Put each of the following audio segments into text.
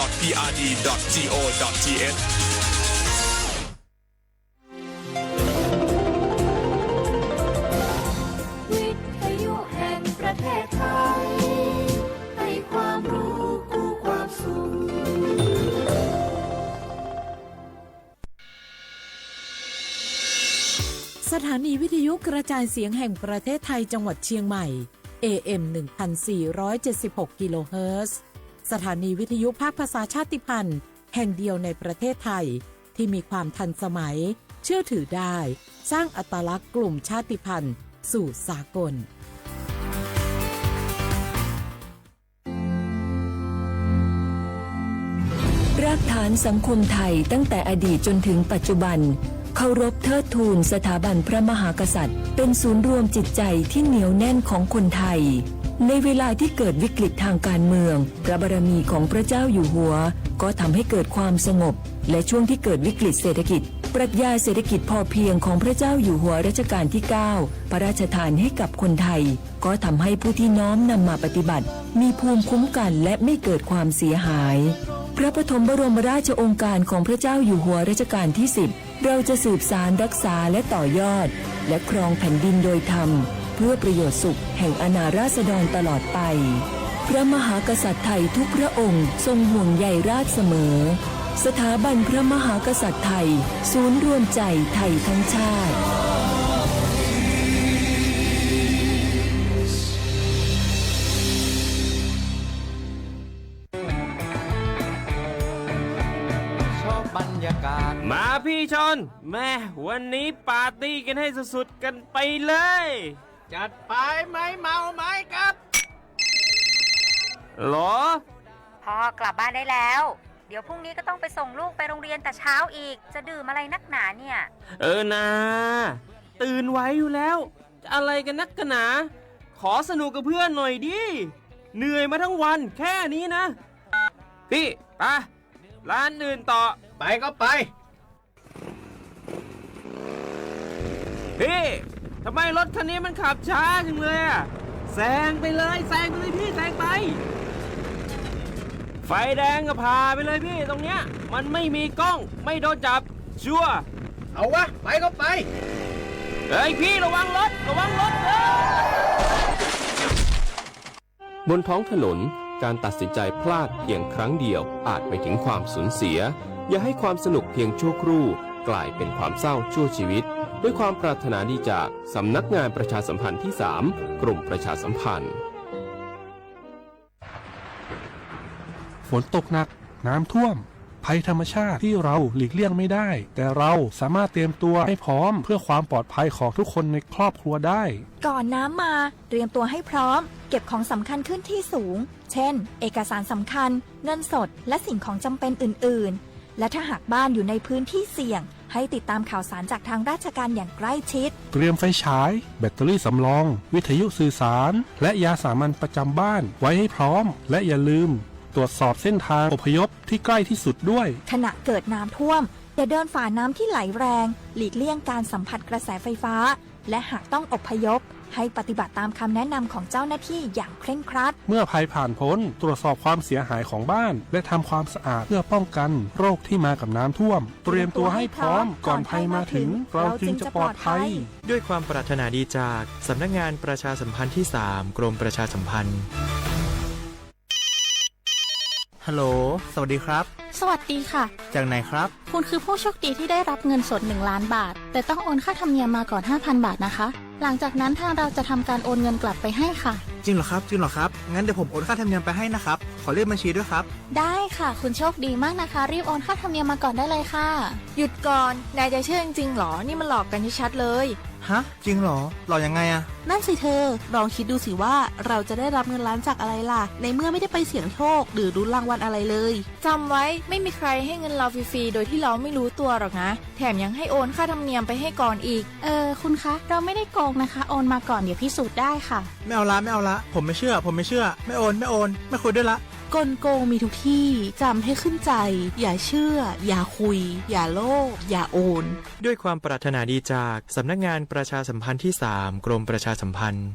www.prd.go.th วิทยุแห่งประเทศไทยให้ความรู้คู่ความสุขสถานีวิทยุกระจายเสียงแห่งประเทศไทยจังหวัดเชียงใหม่ AM 1476 กิโลเฮิรตซ์สถานีวิทยุภาคภาษาชาติพันธุ์แห่งเดียวในประเทศไทยที่มีความทันสมัยเชื่อถือได้สร้างอัตลักษณ์กลุ่มชาติพันธุ์สู่สากลรากฐานสังคมไทยตั้งแต่อดีตจนถึงปัจจุบันเคารพเทิดทูนสถาบันพระมหากษัตริย์เป็นศูนย์รวมจิตใจที่เหนียวแน่นของคนไทยในเวลาที่เกิดวิกฤตทางการเมืองพระบารมีของพระเจ้าอยู่หัวก็ทำให้เกิดความสงบและช่วงที่เกิดวิกฤตเศรษฐกิจปรัชญาเศรษฐกิจพอเพียงของพระเจ้าอยู่หัวรัชกาลที่ 9 พระราชทานให้กับคนไทยก็ทำให้ผู้ที่น้อมนำมาปฏิบัติมีภูมิคุ้มกันและไม่เกิดความเสียหายพระปฐมบรมราชโองการของพระเจ้าอยู่หัวรัชกาลที่ 10เราจะสืบสานรักษาและต่อยอดและครองแผ่นดินโดยธรรมเพื่อประโยชน์สุขแห่งอาณาราษฎรตลอดไปพระมหากษัตริย์ไทยทุกพระองค์ทรงห่วงใยราชเสมอสถาบันพระมหากษัตริย์ไทยศูนย์รวมใจไทยทั้งชาติมาพี่ชนแม่วันนี้ปาร์ตี้กันให้สุดๆกันไปเลยจัดไปไหมเมาไหมครับหรอพ่อกลับบ้านได้แล้วเดี๋ยวพรุ่งนี้ก็ต้องไปส่งลูกไปโรงเรียนแต่เช้าอีกจะดื่มอะไรนักหนาเนี่ยนะตื่นไว้อยู่แล้วจะอะไรกันนักกันหนาขอสนุกกับเพื่อนหน่อยดิเหนื่อยมาทั้งวันแค่นี้นะพี่ไปร้านอื่นต่อไปก็ไปพี่ทำไมรถคันนี้มันขับช้าจังเลยอ่ะแซงไปเลยพี่แซงไปไฟแดงก็พาไปเลยพี่ตรงเนี้ยมันไม่มีกล้องไม่โดนจับชัวร์เอาวะไปก็ไปเฮ้ยพี่ระวังรถบนท้องถนนการตัดสินใจพลาดเพียงครั้งเดียวอาจไปถึงความสูญเสียอย่าให้ความสนุกเพียงชั่วครู่กลายเป็นความเศร้าชั่วชีวิตด้วยความปรารถนาดีจากสำนักงานประชาสัมพันธ์ที่ 3 กรมประชาสัมพันธ์ฝนตกหนักน้ำท่วมภัยธรรมชาติที่เราหลีกเลี่ยงไม่ได้แต่เราสามารถเตรียมตัวให้พร้อมเพื่อความปลอดภัยของทุกคนในครอบครัวได้ก่อนน้ำมาเตรียมตัวให้พร้อมเก็บของสำคัญขึ้นที่สูงเช่นเอกสารสำคัญเงินสดและสิ่งของจำเป็นอื่นๆและถ้าหากบ้านอยู่ในพื้นที่เสี่ยงให้ติดตามข่าวสารจากทางราชการอย่างใกล้ชิดเตรียมไฟฉายแบตเตอรี่สำรองวิทยุสื่อสารและยาสามัญประจำบ้านไว้ให้พร้อมและอย่าลืมตรวจสอบเส้นทางอพยพที่ใกล้ที่สุดด้วยขณะเกิดน้ำท่วมอย่าเดินฝ่าน้ำที่ไหลแรงหลีกเลี่ยงการสัมผัสกระแสไฟฟ้าและหากต้องอพยพให้ปฏิบัติตามคำแนะนำของเจ้าหน้าที่อย่างเคร่งครัดเมื่อภัยผ่านพ้นตรวจสอบความเสียหายของบ้านและทำความสะอาดเพื่อป้องกันโรคที่มากับน้ำท่วมเตรียมตัวให้พร้อมก่อนภัยมาถึงเราจึงจะปลอดภัยด้วยความปรารถนาดีจากสำนักงานประชาสัมพันธ์ที่ 3 กรมประชาสัมพันธ์ฮัลโหลสวัสดีครับสวัสดีค่ะจากไหนครับคุณคือผู้โชคดีที่ได้รับเงินสด1 ล้านบาทแต่ต้องโอนค่าธรรมเนียมมาก่อน 5,000 บาทนะคะหลังจากนั้นทางเราจะทำการโอนเงินกลับไปให้ค่ะจริงเหรอครับงั้นเดี๋ยวผมโอนค่าธรรมเนียมไปให้นะครับขอเลขบัญชีด้วยครับได้ค่ะคุณโชคดีมากนะคะรีบโอนค่าธรรมเนียมมาก่อนได้เลยค่ะหยุดก่อนนายจะเชื่อจริงๆหรอนี่มันหลอกกันชัดๆเลยฮะจริงเหรอหลอกยังไงอะนั่นสิเธอลองคิดดูสิว่าเราจะได้รับเงินล้านจากอะไรล่ะในเมื่อไม่ได้ไปเสี่ยงโชคหรือลุ้นรางวัลอะไรเลยจำไว้ไม่มีใครให้เงินเราฟรีๆโดยที่เราไม่รู้ตัวหรอกนะแถมยังให้โอนค่าธรรมเนียมไปให้ก่อนอีกคุณคะเราไม่ได้โกงนะคะโอนมาก่อนเดี๋ยวพิสูจน์ได้ค่ะไม่เอาละผมไม่เชื่อไม่โอนไม่คุยด้วยละกลโกงมีทุกที่จำให้ขึ้นใจอย่าเชื่ออย่าคุยอย่าโลภอย่าโอนด้วยความปรารถนาดีจากสำนักงานประชาสัมพันธ์ที่ 3 กรมประชาสัมพันธ์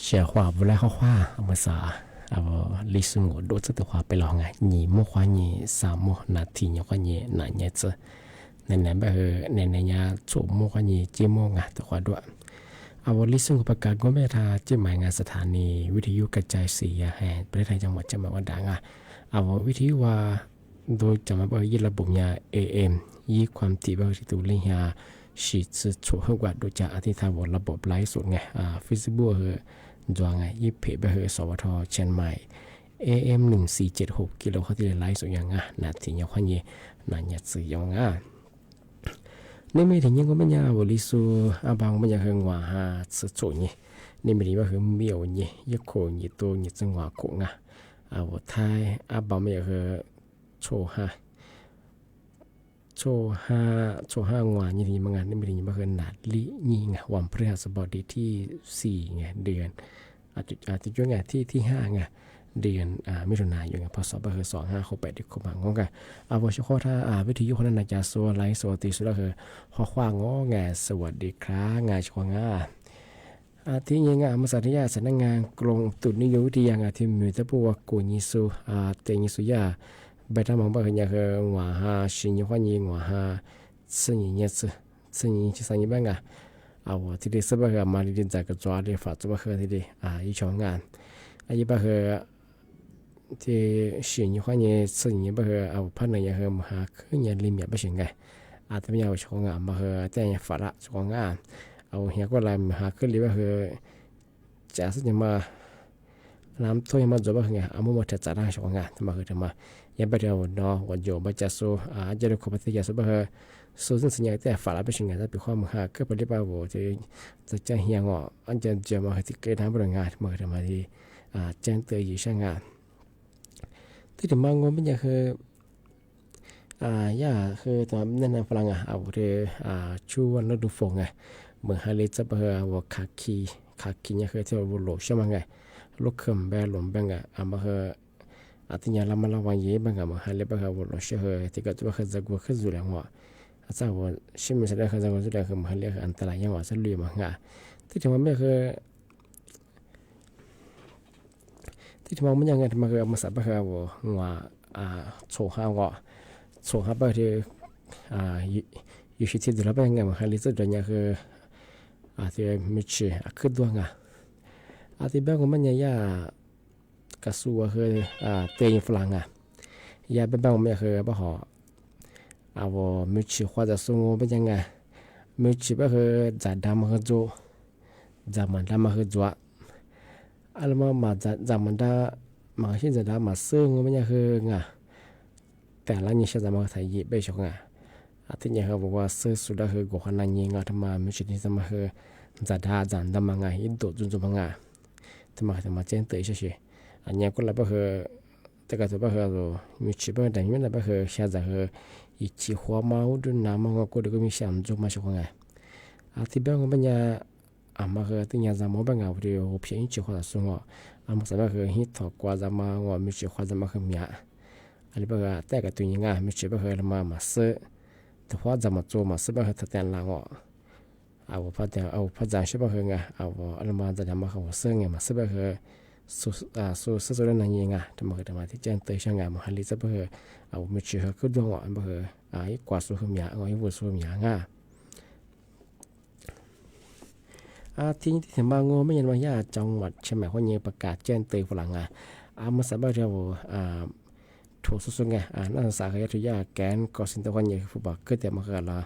写话不来好话，我啥？历史我多这的话被老爱，你莫话你啥莫那天你话你那日子，奶不奶呀做莫话你节目啊的话多。ลิซึ่งประกาศก็ไม่ทาจะหมายงานสถานีวิทยุกระจายเสียงแห่งประเทศไทยจังหวัดจะมาว่าดังวิทยุว่าโดยจะมาบอกยี่ระบบยา AM ยี่ความถี่บางที่ตัวเลี้ย สิจะช่วยกว่าดูจากที่ทางระบบไลฟ์สดไงFacebook เฮจวงไงยี่เพจไปเฮสวทเชียงใหม่ AM 1476กิโลเขาที่ไลฟ์สดอย่างนาทีอย่างคนนี้นาหยัดสื่ออย่างนี่ไม่ถึงยังก็ไม่ยาวลิสูบางไม่อยากเฮงว่าสื่อโจนี่นี่ไม่ได้ว่าเฮงเมียวนี่ยี่โคนี่ตัวนี่จังหวะโคงว่าไทยบางไม่อยากเฮโชห้างวานยี่มันนี่ไม่ได้มาเฮนาลินี่ไงวันพฤหัสบดีที่4ไงเดือนอาจจะช่วงไงที่5ไงเดือนมิถุนายนพศ2568ที่เข้ามางงกันว่าเฉพาะถ้าวิทยุคนนั้นจะสัวไลฟ์สดติสุดแล้วคือข้อความงอแงสวัสดีครับงานชวงที่ยังมาสัตยาสำนักงานกรมตุนิยมวิทยาที่มีแต่ผู้ว่ากูยิสุเตยิสุยาไปทำมองว่าอย่างคือว่าสิ่งที่ว่ายิ่งว่าสิ่งนี้สิ่งที่สิ่งนี้บ้างที่ได้สบายมาดีจากกระจายได้ฝากตัวคือที่ได้อีช่องงานอีบ้าคือที่สิ่งที่ว่ายิ่งสิ่งนี้บ้าคือพันธุ์อย่างคือมาขึ้นอย่างลิมิตไม่ใช่ไงแต่ไม่เอาช่องงานมาคือแต่ยังฝากละช่องงานเหี้ยก็ลายมาขึ้นเลยบ้าคือจะสิ่งมาน้ำท่วมมาจบบ้างไงมุ่งมาจัดการช่องงานทำมาคือทำมายังไปเดียวเนาะวันโยบัจจุจะได้ขบวนที่จะสบายส่วนสิ่งที่ฝากละเป็นสิ่งที่เป็นความก็เป็นเรื่องว่าที่จะเหี้ยงอันจะมาที่เกิดทำบริงานมาทำมาที่แจ้งเตือนอยู่ช่างงานที่ถึงมางงเป็นอย่างคือย่าคือตอนนั้นฝรั่งที่ชูวันฤดูฝนไงเมื่อฮาริจะไปว่าคาคีเนี่ยคือที่ว่าโลใช่ไหมไงลูกเขมแบลมแบงมาคือที่ยาลามาลาวันยี่แบงมาฮาริไปว่าโลใช่เหรอที่ก็จะว่าคือจะกลัวคือจุดแรงว่าถ้าว่าชิมไม่ได้คือจะกลัวจุดแรงคือมาฮาริคืออันตรายยังว่าจะลุยมาไงที่ถึงมันไม่คือที่ทำมันยังไงมาคือมาสับไปคือว่าโชว์ห้าวโชว์ห้าไปที่อยู่ที่ดูแลไปยังไงมาฮาริจะโดนยังคือที่มิชคือดวงที่แบบมันยังกระสัวคือเตยฝรั่งยาแบบมันคือบ่หอว่ามิชว่าจะส่งเป็นยังไงมิชแบบคือจะดำคือจูจะมันดำคือจัวอะไรมาจะมันดำมาที่จะดำมาซึ่งมันยังคือแต่ละนี่ใช้จะมาใส่ยีไปชกที่ยังคือว่าซื้อสุดคือกูขนาดนี้ทำมามิชที่จะมาคือจะด่าจันดำมังยินโดจุนจุมังทำมาเจนเตยเฉยอันนี้ก็เลยก็คือแต่ก็จะก็คือมีชีวิตแต่ยังไม่ก็คือเชื่อจะคืออีกหัวมาอุดน้ำมันก็ได้ก็มีเสียงจุมาชกที่แบบมันยังมาคือที่ยังจะมองแบบเดียวเพียงชีวิตส่งมันสามารถคือฮิตถกว่าจะมาว่ามีชีวิตจะมาคือมีอันนี้แบบแต่ก็ตัวยังมีชีวิตคือมาซื้อแต่ว่าจะมา做มาซื้อแบบถ้าแต่ละพระจันทร์ใช่ป่ะคืออะไรมาจะทำมาเขาเสื่อมาซื้อแบบคือสุดนั่นยังทำมาที่แจ้งเตือนช่างมาฮันลิจะแบบคือมีชื่อคือดวงแบบคือกว่าสุขมีอีวุฒิสุขมีที่ถึงบางงไม่ยันว่าจังหวัดเชียงใหม่เขาเนี่ยประกาศแจ้งเตือนฝรั่งมาสบายเดียวถูกสุดไงนักศึกษาเขาจะยาแกนก็สินตะวันเนี่ยฟุตบอลก็แต่มาคือละ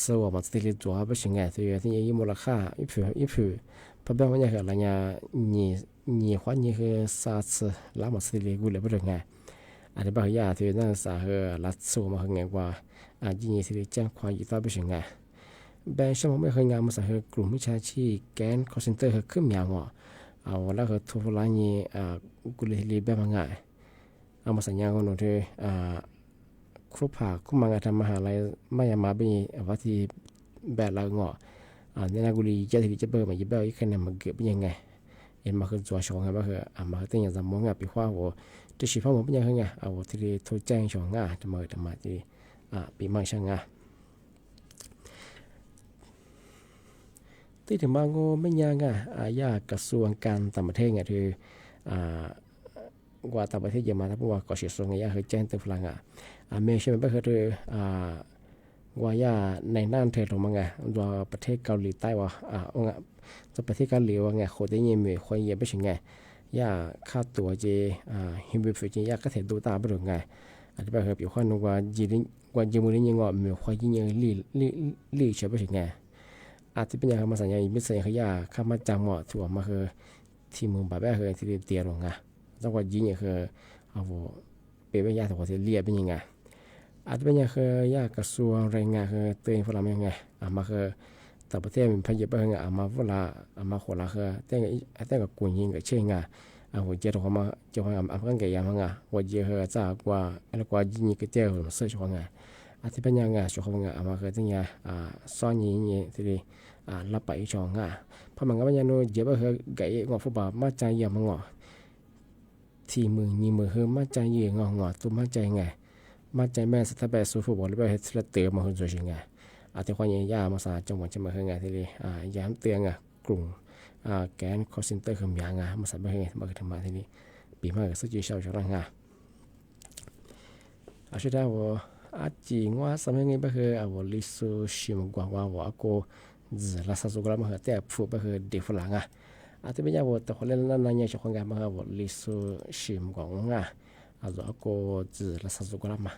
สวมสติลิจัวไปสิ่งไงที่ยังมูลค่าอีผิวเพราะแบบว่าอย่างไรเนี่ยนี่ความนี่คือซาสละมาสติลิกูเลยไม่ได้ไงอันนี้บางอย่างที่นักศึกษาคือรัดสู้มาคือไงว่ายิ่งที่แจ้งความยิ่งต้องไปสิ่งไงแบงค์ช่างไม่เคยงานมาสักคือกลุ่มวิชาชีพแกนคอร์เซนเตอร์คือขึ้นอย่างแล้วคือทุกร้านนี้กูเลยรีบแบบง่ายมาสัญญาคนหนึ่งที่ครูผ่าคุ้มมางานทำมหาลัยไม่ยามาเป็นว่าที่แบบเราเนี่ยนะกูรีจะที่จะเปิดมายิ่งแบบอีกขนาดมันเกิดเป็นยังไงเอ็นมาคือตัวชงไงบ้างคือมาคือตั้งอย่างจำมองปีว่าว่าจะชีพผมเป็นยังไงที่ทุกแจ้งชงจะมาที่ปีใหม่ช่างที่ถึงบางโง่ไม่ยังยากกระทรวงการต่างประเทศที่ว่าต่างประเทศเยอะมาถ้าพูดว่าก่อเสียส่วนไงคือแจ้งเตือนฝรั่งเมย์ใช่ไหมก็คือว่าในน่านเทศลงมาไงว่าประเทศเกาหลีใต้ว่าจะประเทศเกาหลีว่าไงโคตรยิ่งมีคนเยอะไปถึงไงค่าตัวเจฮิมบิฟิจีก็เห็นดูตาไปถึงไง อาจจะไปเหอะอยู่ข้างนึงว่าจีนว่าจีมุนยังงอมีความยิ่งลี่เฉยไปถึงไงอาจจะเป็นอย่างมาสัญญาไม่สัญญาขยะข้ามาจำหมอถั่วมาคือที่มึงแบบแบบคือที่เตียลงไงต้องว่ายิ่งคือเอาเป็นวิญญาณถั่วที่เลียเป็นยังไงอาจจะเป็นอย่างคือยากระทรวงแรงงานคือเตือนพลังยังไงมาคือแต่ประเทศมันพยายามไงมาเวลามาขอละคือแต่กับกุญยิงกับเชื่องไง我接着我们就好像俺们给样啊，我结合咋过，那过几个点我们社区方案，这边样啊，学方案，俺们和这样3年这里รับไปช่องเพราะมันก็ไม่ยันโนเจ็บเหรอไก่งอฟุบมาใจเยี่ยมงอที่มือนี่มือเหรอมาใจเยี่ยงอตัวมาใจไงมาใจแม่สถาบันสูฟุบหรือว่าเฮ็ดสลัดเตอมาหุ่นสวยไงแต่ความยิ่งยามาสาจังหวัดจะมาเหรอไงที่นี่ย้ำเตือนกลุ่มแกนคอเซ็นเตอร์ขมยางมาสับไปเหรอมาทำมาที่นี่ปีมาก็สุดที่ชาวร่างสุดท้ายว่าจริงว่าสมัยนี้ไปเหรอว่าลิซูชิมกว่าว่าก็la sa su grama te fu ba he de fulanga ate be ya wo to khole na na nya chho nga ma wo li su shim gong nga azo ko zi la sa su grama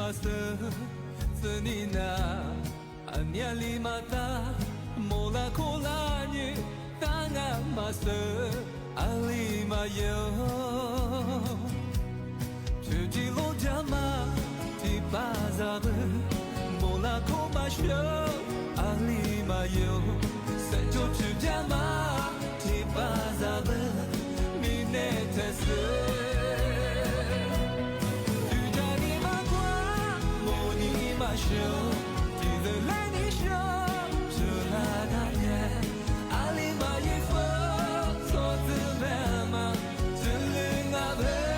ますつになあにゃりまたもらこらにたがますありまよ주지로 자마 디바자브 몰라고 마셔 알리마요 세조 주자마 디바자브 미네테스 주자니마과 모니 마셔 디들레니셔 주라다냐 알리마이퍼 소드베마 들링아베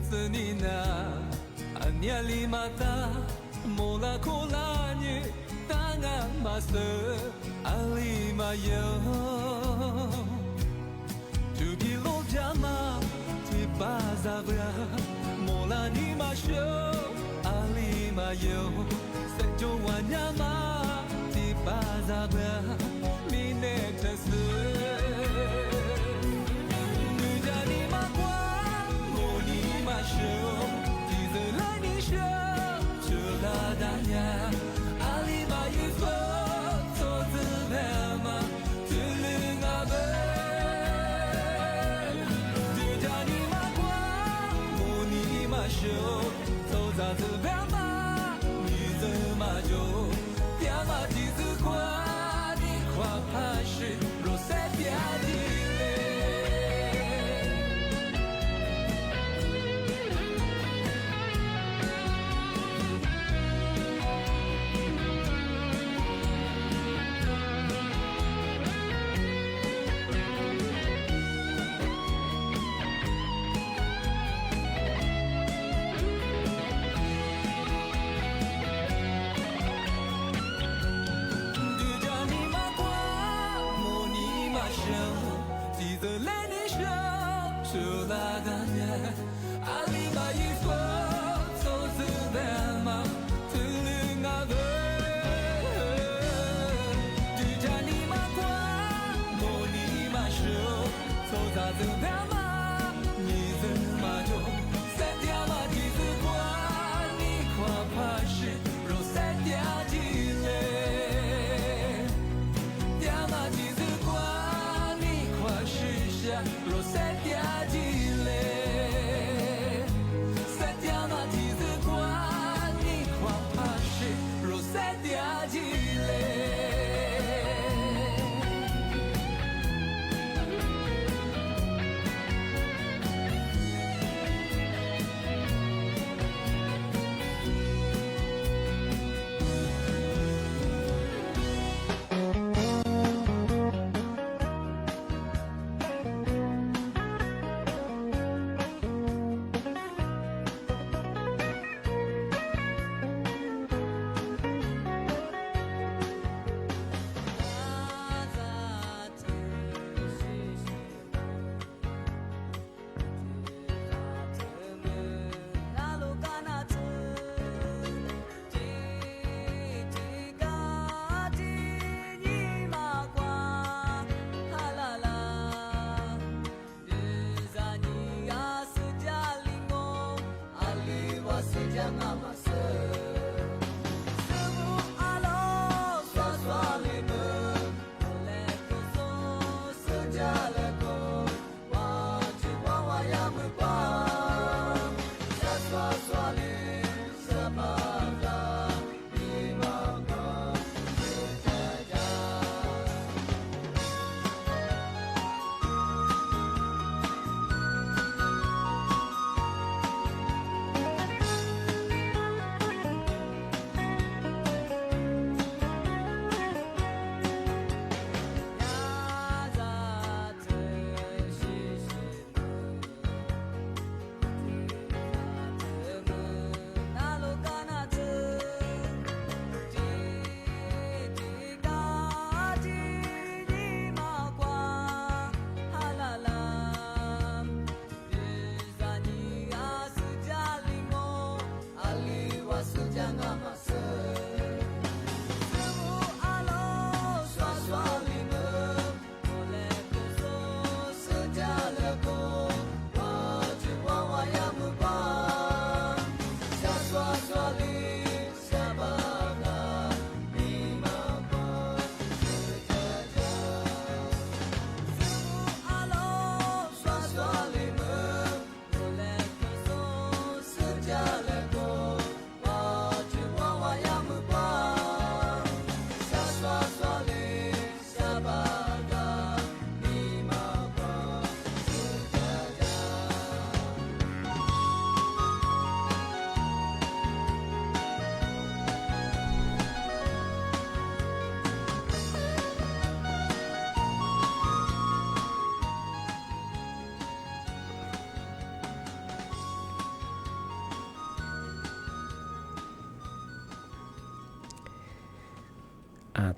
스니나 아니알리마타 몰라콜라니 당한마스 알리마요 주기로 자마 디바자브라 몰라니 마쇼 알리마요 세조와냐마 디바자브라 미네테스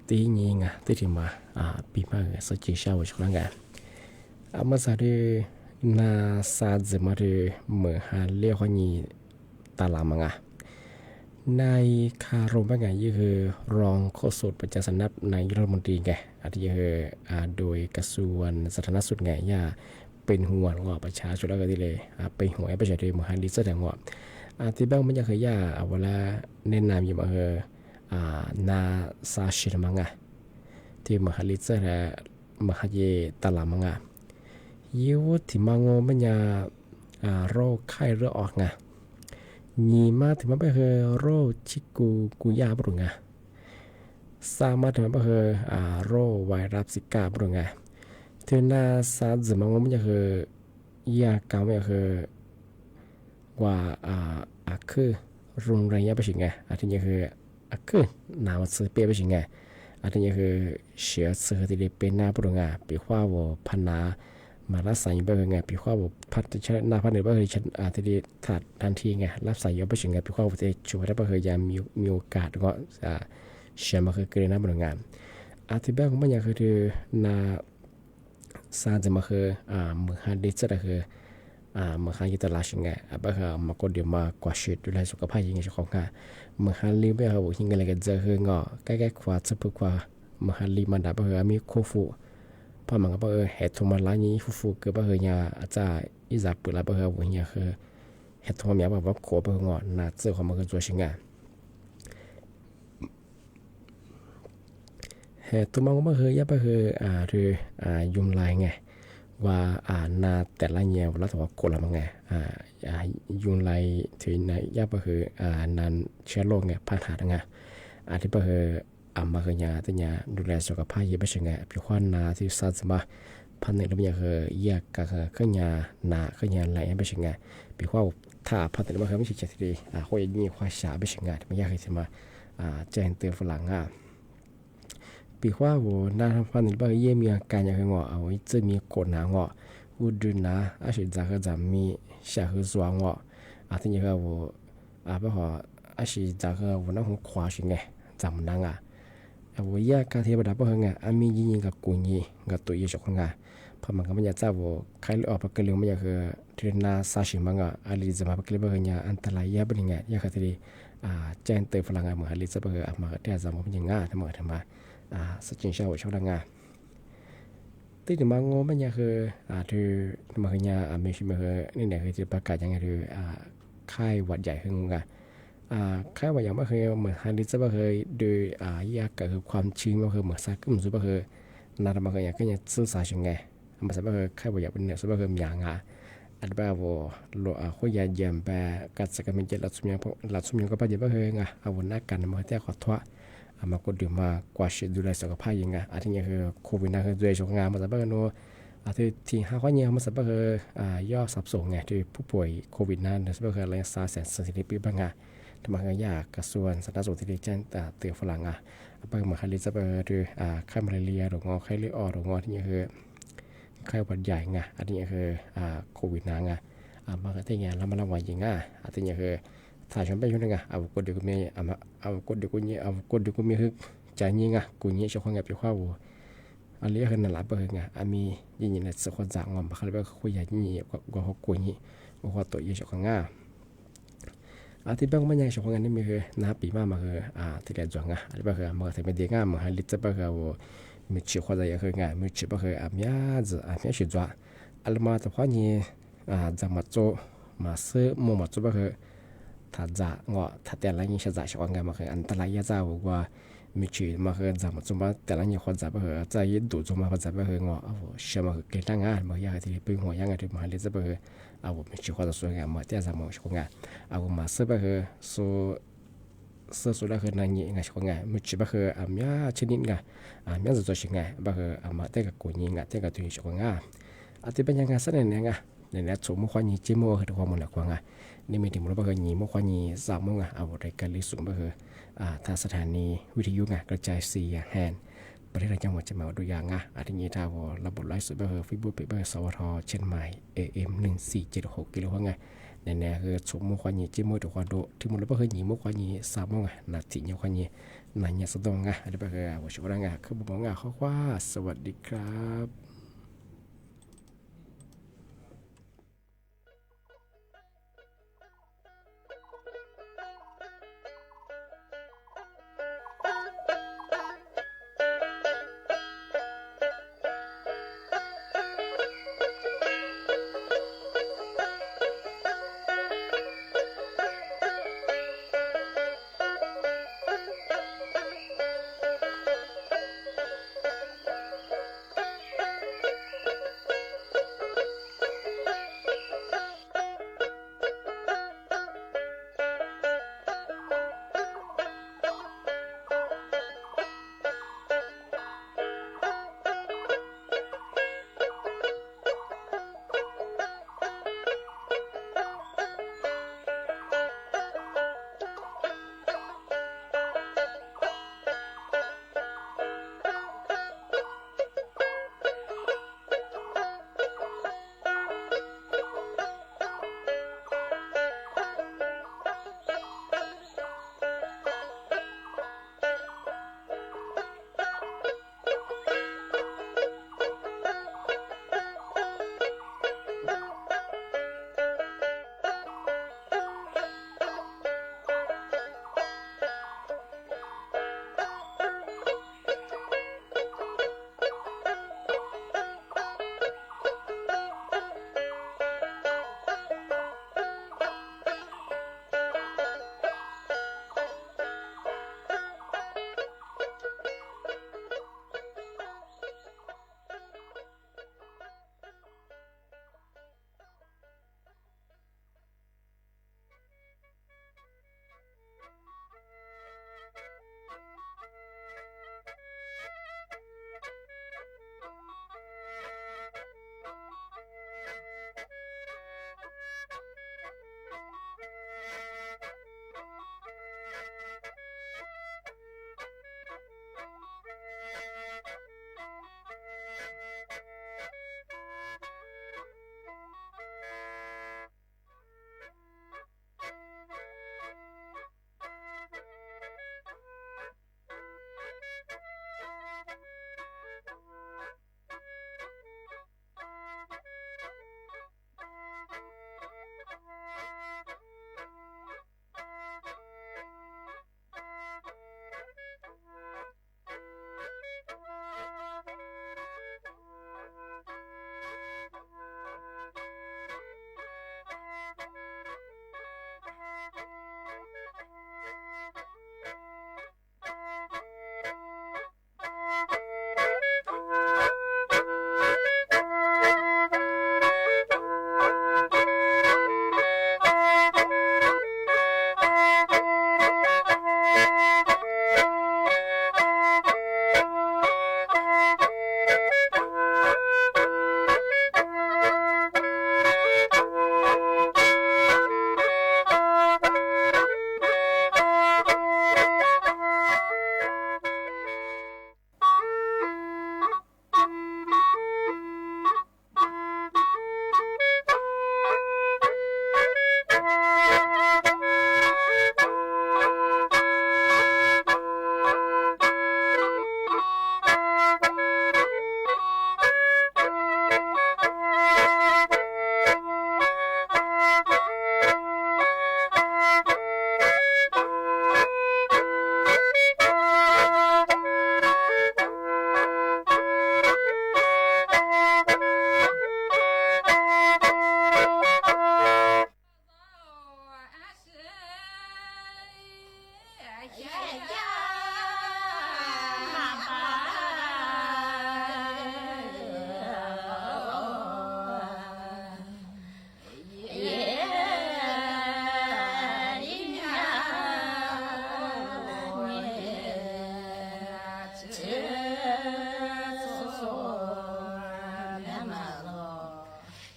ตีนี้ไงตีที่มาปีมาสจีชาวช่วงนั้นมาซาดีนาซาจะมาดีเหมือนหาเลี้ยงนี้ตาลามังในคารมว่าไงยี่คือรองโฆษกประจำสำนักนายรัฐมนตรีไงอาทิย์โดยกระทรวงสาธารณสุขไงย่าเป็นห่วงว่าประชาชนแล้วก็ที่เลยเป็นห่วงประชาชนมหาลิซแสดงว่าที่บ้านมันยังเคยย่าเวลาแนะนำอยู่มานาซาชิรมังที่มหาลิซและมหาเยตลามังยูที่มังมันยังโรคไข้เลือดออกไงยีมาถึงมาไปเหอโรชิกุยาบรุงสามาถึงมาไปเหอโรไวรัสซิกาบรุงเทน่าซาจะมังมันจะเหอยาเก่าไม่เหอว่าคือรุงแรงยาไปสิไงอาทิตย์เหอคือหนาวซื้อเปียไปสิไงอาทิตย์เหอเสียซื้อที่เด็กเป็นหน้าบรุงปีว่าว่าพันนามารับสายไปไงพี่ข้าวพัดชนะพัดเหนือไปเลยฉันทีนี้ถัดทันทีไงรับสายเยอะไปถึงไงพี่ข้าวจะช่วยได้ไปเลยยังมีโอกาสก็เชื่อมาคือเกิดน้ำบริงานที่แบบของมันอย่างคือนาซาจะมาคือเมื่อฮันดิสจะคือเมื่อฮันยิตลาชิงไงแบบมาก็เดี๋ยวมากว่าชีวิตดูแลสุขภาพยังไงของข้าเมื่อฮันลีไปเขาบอกยังไงเลยก็จะคืองอใกล้ๆขวาจะพูดว่าเมื่อฮันลีมันดับไปคือมีโคฟูพอมันก็เหตุทุกมันล้านนี้ฟูๆเกิดไปเหยาอาจจะอิจฉาปืนแล้วไปเหยวันนี้คือเหตุทุกมันแบบว่าขวบไปเหงาหน้าเจอความมันก็ตัวชิงเหตุทุกมันก็ไปเหยาไปเหยหรือยุ่งไรไงว่าหน้าแต่ละเนี่ยแล้วถือว่าโกละมั้งไงยุ่งไรที่ไหนยาไปเหยนั้นเชื้อโรคไงพันหาไงที่ไปเหยมาเคยยาแต่ยาดูแลสุขภาพเยอะไปเช่นไงพี่ขวัญนาที่สัตว์มาพันธุ์เราไม่อยากแยกกับเคยยาหนาเคยยาไหลไปเช่นไงพี่ขวัญถ้าพันธุ์เราไม่เคยไม่ใช่จะดีเขาอย่างนี้ควายสาไปเช่นไงไม่อยากให้จะมาแจ้งเตือนฝรั่งพี่ขวัญว่าหน้าพันธุ์เราเยี่ยมมีการอย่างเงาเอาไว้จะมีกดหนาเงาอุดนะอาศัยจากก็จะมีเสียหือสว่างเงาที่นี่ก็ว่าเพราะว่าอาศัยจากก็วันนั้นของควายเช่นไงจำนั่งว่ายากการที่ประดับเพื่อนมียิงกับกุญยิกับตัวยี่สิบคนพอมันก็ไม่อยากจะว่าใครออกไปเกลียวไม่อยากคือเทรนนาซาชิมังอาลิจะมาไปเกลียวเพื่อนอันตรายยากเป็นยังไงยากคือที่แจ้งเตือนฝรั่งเหมือนอาลิจะเพื่อนมาที่จะมาเป็นยังไงทำไมสจินเช่าชาวดังที่ถึงมางงไม่อยากคือที่มาคือเนี่ยมีชิมคือนี่เนี่ยคือจะประกาศยังไงคือค่ายวัดใหญ่ขึ้นแค่ว่าอย่างไม่เคยเหมือนฮันดิสไม่เคยโดยยากกับความชื้นไม่เคยเหมือนซากก็ไม่รู้ไม่เคยนาดมาเคยอย่างก็ยังสื่อสารยังไงมาสักไม่เคยแค่ว่าอย่างเป็นเนี่ยสักไม่เคยมีอย่างอันแบบว่าโลคุยยาเยี่ยมแบบการสักการมีเจริญสมยังก็ไปเยอะไม่เคยเอาวันนักการมาที่ขอทว่ามาก็ดูมากว่าชีวิตดูแลสุขภาพยังไงอันนี้คือโควิดนั่นคือด้วยช่วงงานมาสักไม่เคยโน้ที่ห้าข้อนี้มาสักไม่เคยย่อสับสนไงที่ผู้ป่วยโควิดนั่นสักไม่เคยรักษาแสนสถิติปีบ้างทำไมยากกระทรวงสาธารณสุขที่ได้แจ้งเตือนฝรั่งไปมาคันลิซไปหรือไข้มาลาเรียหรืองอไข้เลือดออกหรืองอที่นี่คือไข้หวัดใหญ่อันนี้คือโควิดมาก็ที่นี่แล้วมันระบาดยิงอันนี้คือถ่ายชมไปช่วงนึงเอากดเด็กมีเอากดเด็กมีเอากดเด็กมีคือใจยิงกูนี้ชาวขวางไปข้าวอันนี้คือนั่นแหละเปิดมียิงในสักคนจากงอมเขาเรียกว่าคุยใหญ่ยิงกว่าเขากูนี้ว่าตัวยี่ชาวขวางที่บ้านมันยังชอบงานนี่มีคือน้าปีมาคือที่เรียนจงอันนี้คือมาถึงเป็นเด็กมาให้ลิตรบ้าคือว่ามีชื่อว่าจะคืองานมีชื่อบ้าคือมีชื่อจ้าอันมาแต่พอนี้จะมาโจมาซื้อมาโจบ้าคือถ้าจะงอถ้าแต่ละยิ่งจะชอบงานมาคืออันตรายจะว่ามีชื่อมาคือจะมาโจมาแต่ละยิ่งคนจะบ้าคือจะยึดดูโจมาจะบ้าคืองอเชื่อมาคือเกิดงานมาอยากที่เป็นหัวยังไงที่มาลิตรบ้าคือมีชื่อว่าจะสวยงามมาที่จะมาชอบงานมาซื้อบ้าคือสุดแล้วคือนั่งยิงไงชอบงานมีชื่อบ้าคือมีชนิดไงมีจะตัวชิงไงบ้าคือมาเตะกับกุญยิงเตะกับตัวชอบงานที่เป็นยังไงสักเนี่ยเนี่ยสมมติว่านี่จิโม่คือความมันหลักว่านี่มีถึงมันบ้าคือนี่มุขว่านี่สามโมงรายการลิสุนบ้าคือทางสถานีวิทยุกระจายเสียงแฮนประเทศจังหวัดจะมาดูอย่างอันนี้ถ้าว่าระบบไลฟ์สดบ้าคือฟิบูเปเปอร์สวทเชียงใหม่ AM 1476กิโลว่าเนี่ยคือสมมติว่านี่จิโม่ตัวความโดที่มันบ้าคือนี่มุขว่านี่สามโมงนาทีเนี่ยว่านี่ นายสตงอ่ะada pakai wa syukuran ah ke bubong ah khwa สวัสดีครับ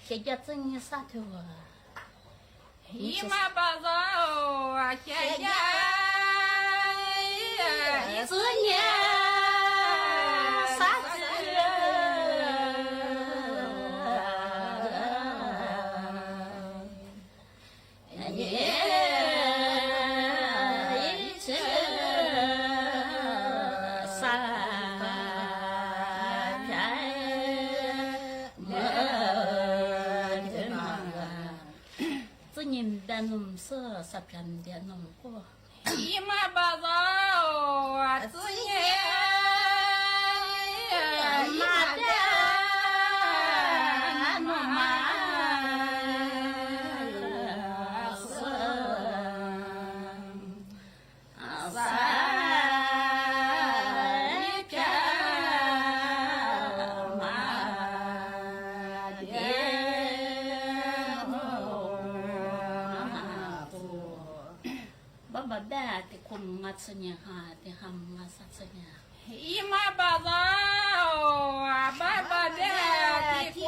姐姐真你啥头啊？姨妈把子啊，姐姐，一只年啥子？你一只。自己的农事是偏的农过。一马巴掌啊，自己马的农马是三片马的。Baba da te kum ngatsunya ha te ham ngasatsunya. Ima baba baba da te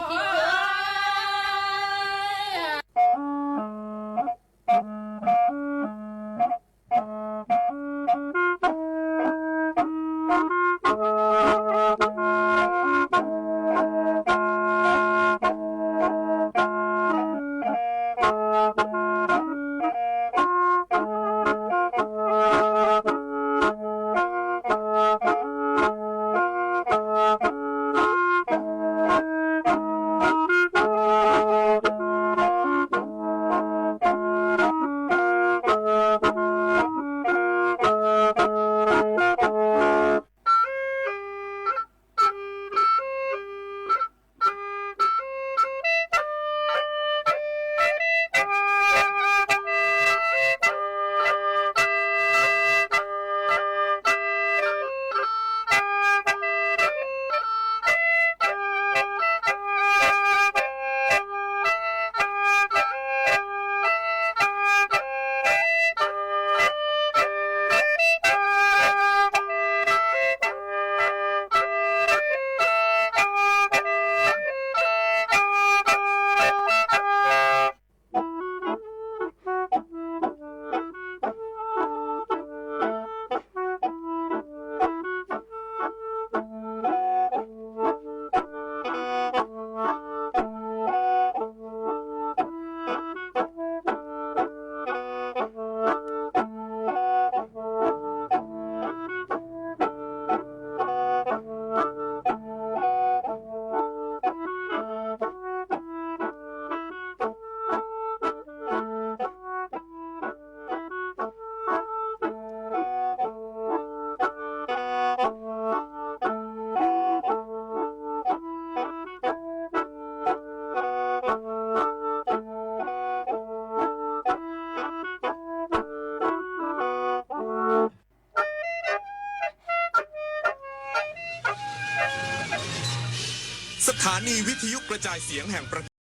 สถานีวิทยุกระจายเสียงแห่งประ